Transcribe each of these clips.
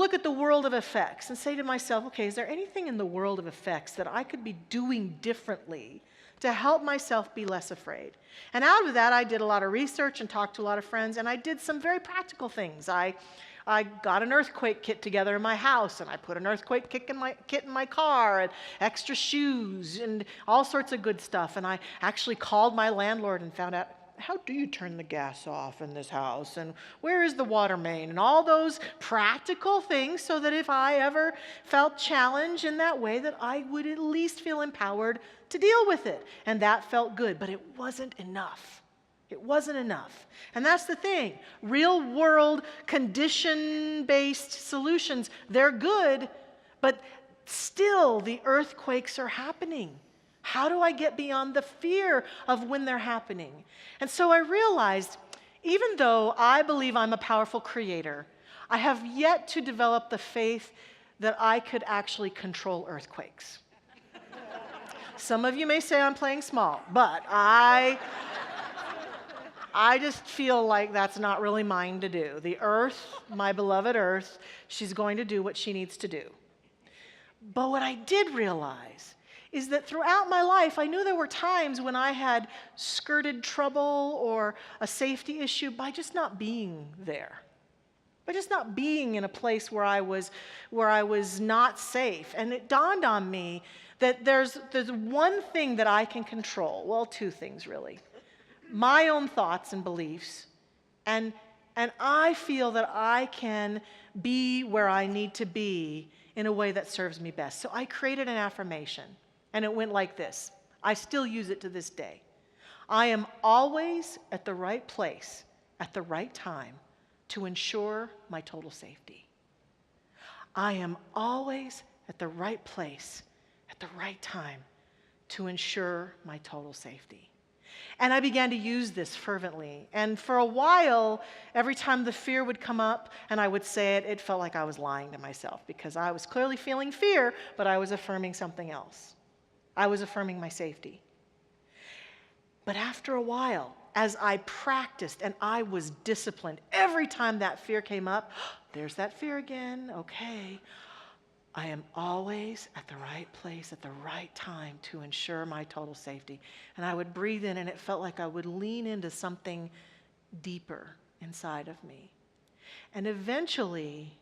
look at the world of effects and say to myself, okay, is there anything in the world of effects that I could be doing differently to help myself be less afraid? And out of that, I did a lot of research and talked to a lot of friends, and I did some very practical things. I got an earthquake kit together in my house, and I put an earthquake kit in my car, and extra shoes, and all sorts of good stuff. And I actually called my landlord and found out, how do you turn the gas off in this house? And where is the water main? And all those practical things, so that if I ever felt challenged in that way, that I would at least feel empowered to deal with it. And that felt good, but it wasn't enough. It wasn't enough. And that's the thing. Real world, condition-based solutions, they're good, but still the earthquakes are happening. How do I get beyond the fear of when they're happening? And so I realized, even though I believe I'm a powerful creator, I have yet to develop the faith that I could actually control earthquakes. Some of you may say I'm playing small, but I just feel like that's not really mine to do. The earth, my beloved earth, she's going to do what she needs to do. But what I did realize is that throughout my life, I knew there were times when I had skirted trouble or a safety issue by just not being there. By just not being in a place where I was not safe. And it dawned on me that there's one thing that I can control. Well, two things really. My own thoughts and beliefs, and I feel that I can be where I need to be in a way that serves me best. So I created an affirmation, and it went like this. I still use it to this day. I am always at the right place at the right time to ensure my total safety. I am always at the right place at the right time to ensure my total safety. And I began to use this fervently. And for a while, every time the fear would come up and I would say it, it felt like I was lying to myself, because I was clearly feeling fear, but I was affirming something else. I was affirming my safety. But after a while, as I practiced and I was disciplined, every time that fear came up, there's that fear again, okay. I am always at the right place at the right time to ensure my total safety. And I would breathe in, and it felt like I would lean into something deeper inside of me. And eventually,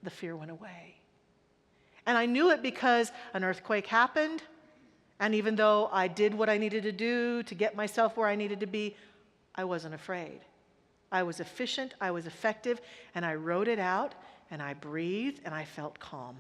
the fear went away. And I knew it because an earthquake happened, and even though I did what I needed to do to get myself where I needed to be, I wasn't afraid. I was efficient, I was effective, and I wrote it out, and I breathed, and I felt calm.